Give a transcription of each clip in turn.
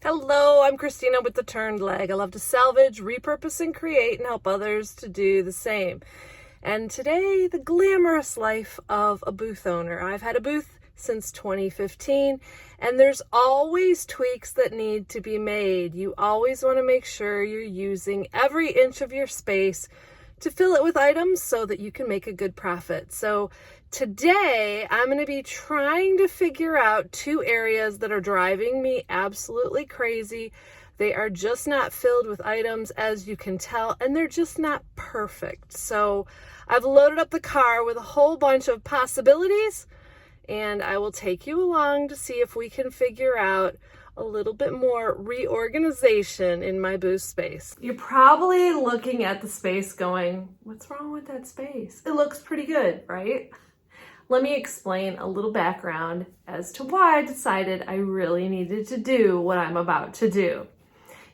Hello, I'm Christina with The Turned Leg. I love to salvage, repurpose, and create and help others to do the same. And today, the glamorous life of a booth owner. I've had a booth since 2015, and there's always tweaks that need to be made. You always want to make sure you're using every inch of your space to fill it with items so that you can make a good profit. So today I'm going to be trying to figure out two areas that are driving me absolutely crazy. They are just not filled with items, as you can tell, and they're just not perfect. So I've loaded up the car with a whole bunch of possibilities, and I will take you along to see if we can figure out a little bit more reorganization in my booth space. You're probably looking at the space going, what's wrong with that space? It looks pretty good, right? Let me explain a little background as to why I decided I really needed to do what I'm about to do.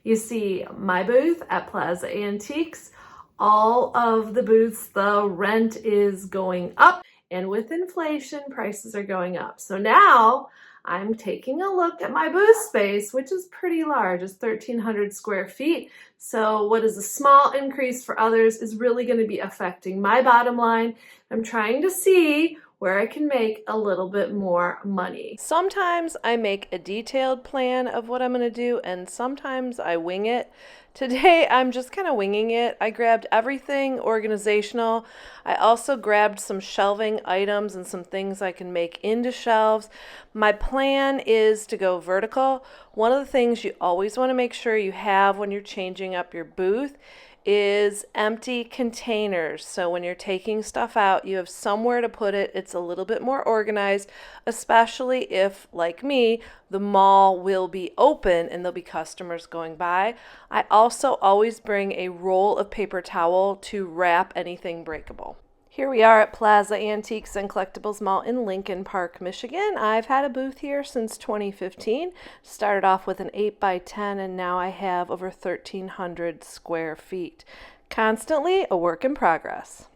You see, my booth at Plaza Antiques, all of the booths, the rent is going up, and with inflation, prices are going up. So now I'm taking a look at my booth space, which is pretty large. It's 1,300 square feet. So what is a small increase for others is really going to be affecting my bottom line. I'm trying to see where I can make a little bit more money. Sometimes I make a detailed plan of what I'm going to do, and sometimes I wing it. Today, I'm just kind of winging it. I grabbed everything organizational. I also grabbed some shelving items and some things I can make into shelves. My plan is to go vertical. One of the things you always want to make sure you have when you're changing up your booth is empty containers. So when you're taking stuff out, you have somewhere to put it. It's a little bit more organized, especially if, like me, the mall will be open and there'll be customers going by. I also always bring a roll of paper towel to wrap anything breakable. Here we are at Plaza Antiques and Collectibles Mall in Lincoln Park, Michigan. I've had a booth here since 2015. Started off with an 8x10 and now I have over 1,300 square feet. Constantly a work in progress.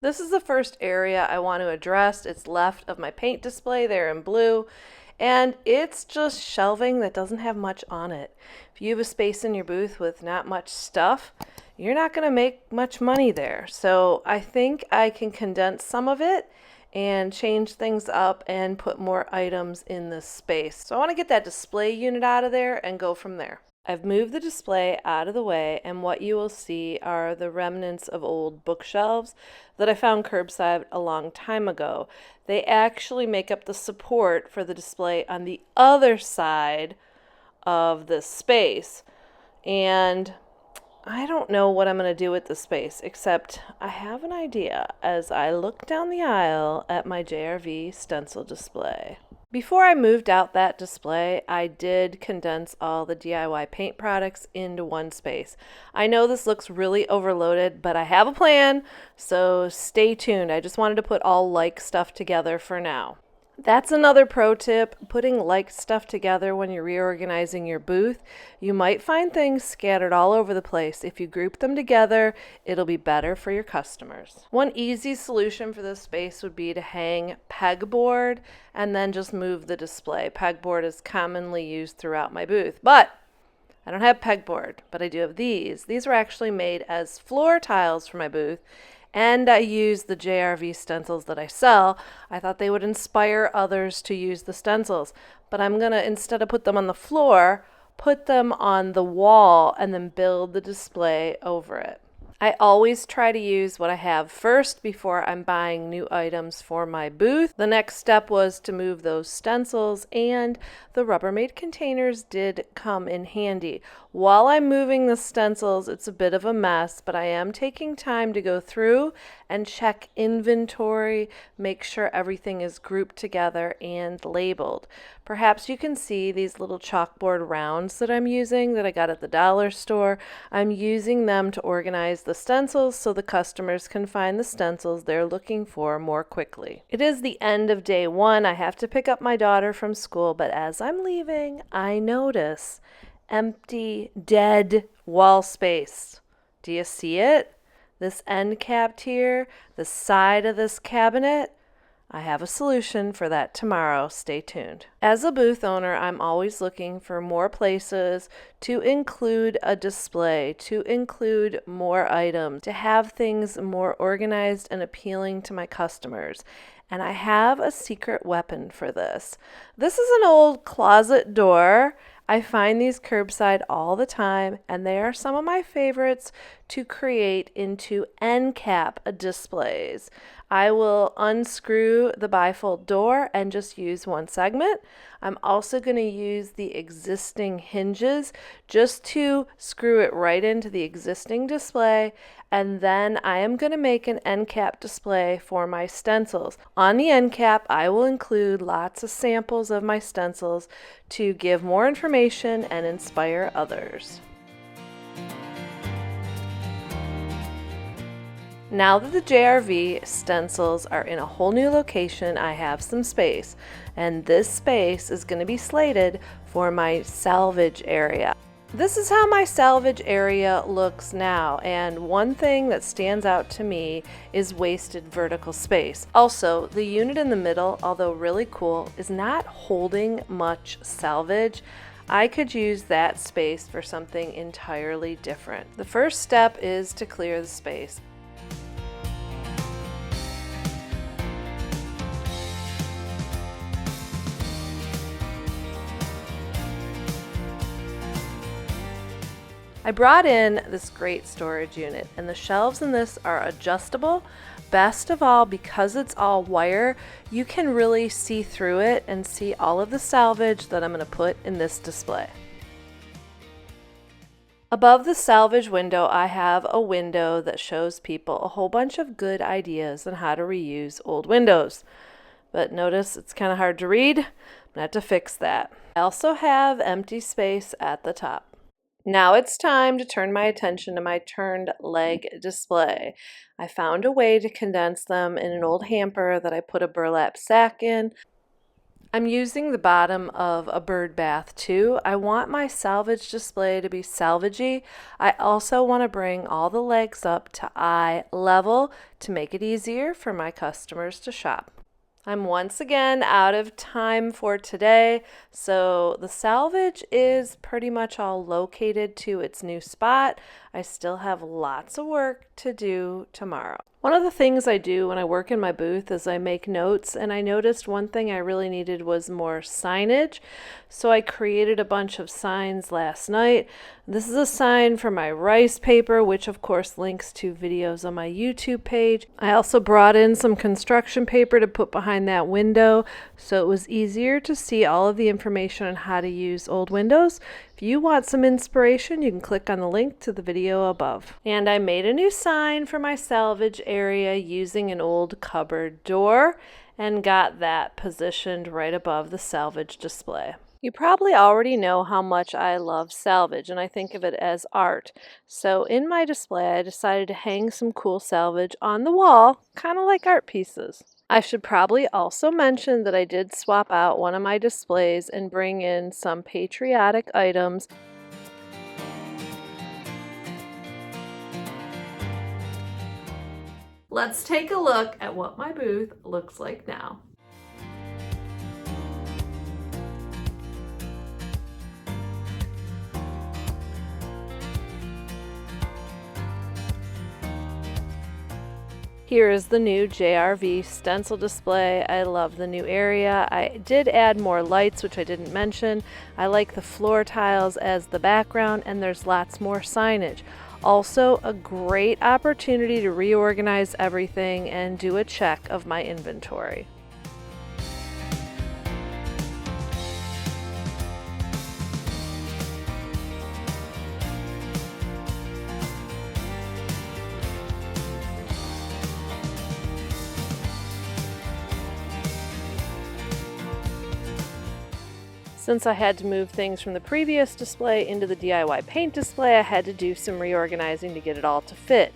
This is the first area I want to address. It's left of my paint display there in blue. And it's just shelving that doesn't have much on it. If you have a space in your booth with not much stuff, you're not going to make much money there. So I think I can condense some of it and change things up and put more items in this space. So I want to get that display unit out of there and go from there. I've moved the display out of the way, and what you will see are the remnants of old bookshelves that I found curbside a long time ago. They actually make up the support for the display on the other side of the space. And I don't know what I'm going to do with the space, except I have an idea as I look down the aisle at my JRV stencil display. Before I moved out that display, I did condense all the DIY paint products into one space. I know this looks really overloaded, but I have a plan, so stay tuned. I just wanted to put all like stuff together for now. That's another pro tip, putting like stuff together when you're reorganizing your booth. You might find things scattered all over the place. If you group them together, it'll be better for your customers. One easy solution for this space would be to hang pegboard and then just move the display. Pegboard is commonly used throughout my booth, but I don't have pegboard, but I do have these. These were actually made as floor tiles for my booth, and I use the JRV stencils that I sell. I thought they would inspire others to use the stencils, but I'm going to, instead of put them on the floor, put them on the wall and then build the display over it. I always try to use what I have first before I'm buying new items for my booth. The next step was to move those stencils, and the Rubbermaid containers did come in handy. While I'm moving the stencils, it's a bit of a mess, but I am taking time to go through and check inventory, make sure everything is grouped together and labeled. Perhaps you can see these little chalkboard rounds that I'm using that I got at the dollar store. I'm using them to organize the stencils so the customers can find the stencils they're looking for more quickly. It is the end of day one. I have to pick up my daughter from school, but as I'm leaving, I notice empty, dead wall space. Do you see it? This end capped here, the side of this cabinet. I have a solution for that tomorrow. Stay tuned. As a booth owner, I'm always looking for more places to include a display, to include more items, to have things more organized and appealing to my customers. And I have a secret weapon for this. This is an old closet door. I find these curbside all the time, and they are some of my favorites to create into end cap displays. I will unscrew the bifold door and just use one segment. I'm also going to use the existing hinges just to screw it right into the existing display, and then I am going to make an end cap display for my stencils. On the end cap, I will include lots of samples of my stencils to give more information and inspire others. Now that the JRV stencils are in a whole new location, I have some space, and this space is going to be slated for my salvage area. This is how my salvage area looks now, and one thing that stands out to me is wasted vertical space. Also, the unit in the middle, although really cool, is not holding much salvage. I could use that space for something entirely different. The first step is to clear the space. I brought in this great storage unit, and the shelves in this are adjustable. Best of all, because it's all wire, you can really see through it and see all of the salvage that I'm going to put in this display. Above the salvage window, I have a window that shows people a whole bunch of good ideas on how to reuse old windows. But notice it's kind of hard to read. I'm going to have to fix that. I also have empty space at the top. Now it's time to turn my attention to my turned leg display. I found a way to condense them in an old hamper that I put a burlap sack in. I'm using the bottom of a bird bath too. I want my salvage display to be salvagey. I also want to bring all the legs up to eye level to make it easier for my customers to shop. I'm once again out of time for today, so the salvage is pretty much all located to its new spot. I still have lots of work to do tomorrow. One of the things I do when I work in my booth is I make notes, and I noticed one thing I really needed was more signage. So I created a bunch of signs last night. This is a sign for my rice paper, which of course links to videos on my YouTube page. I also brought in some construction paper to put behind that window, so it was easier to see all of the information on how to use old windows. If you want some inspiration, you can click on the link to the video above. And I made a new sign for my salvage area using an old cupboard door and got that positioned right above the salvage display. You probably already know how much I love salvage, and I think of it as art. So in my display, I decided to hang some cool salvage on the wall, kind of like art pieces. I should probably also mention that I did swap out one of my displays and bring in some patriotic items. Let's take a look at what my booth looks like now. Here is the new JRV stencil display. I love the new area. I did add more lights, which I didn't mention. I like the floor tiles as the background, and there's lots more signage. Also, a great opportunity to reorganize everything and do a check of my inventory. Since I had to move things from the previous display into the DIY paint display, I had to do some reorganizing to get it all to fit.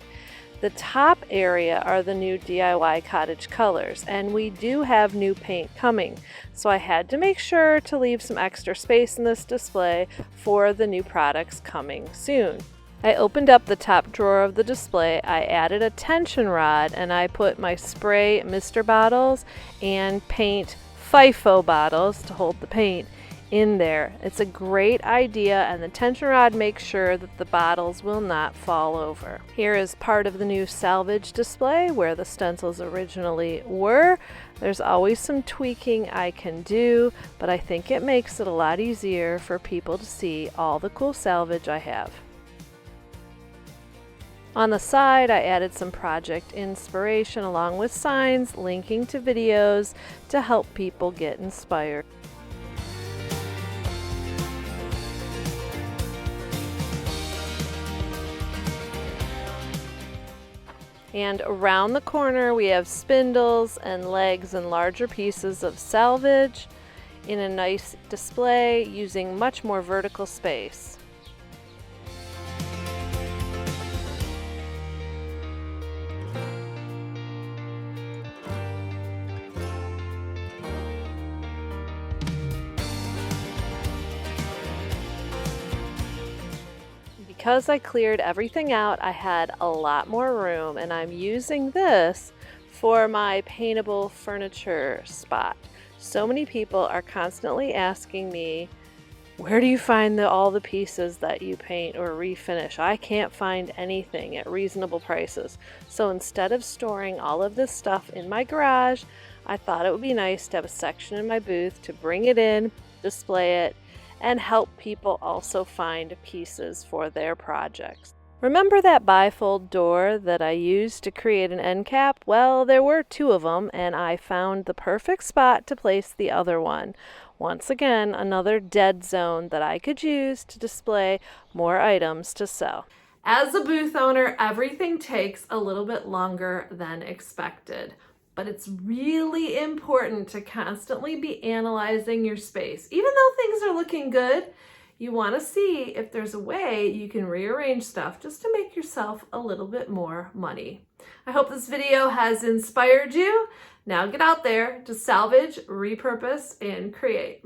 The top area are the new DIY cottage colors, and we do have new paint coming, so I had to make sure to leave some extra space in this display for the new products coming soon. I opened up the top drawer of the display, I added a tension rod, and I put my spray mister bottles and paint FIFO bottles to hold the paint in there. It's a great idea, and the tension rod makes sure that the bottles will not fall over. Here is part of the new salvage display where the stencils originally were. There's always some tweaking I can do, but I think it makes it a lot easier for people to see all the cool salvage I have. On the side, I added some project inspiration along with signs linking to videos to help people get inspired. And around the corner we have spindles and legs and larger pieces of salvage in a nice display using much more vertical space. Because I cleared everything out, I had a lot more room, and I'm using this for my paintable furniture spot. So many people are constantly asking me, where do you find all the pieces that you paint or refinish? I can't find anything at reasonable prices. So instead of storing all of this stuff in my garage, I thought it would be nice to have a section in my booth to bring it in, display it, and help people also find pieces for their projects. Remember that bifold door that I used to create an end cap? Well, there were two of them, and I found the perfect spot to place the other one. Once again, another dead zone that I could use to display more items to sell. As a booth owner, everything takes a little bit longer than expected. But it's really important to constantly be analyzing your space. Even though things are looking good, you want to see if there's a way you can rearrange stuff just to make yourself a little bit more money. I hope this video has inspired you. Now get out there to salvage, repurpose, and create.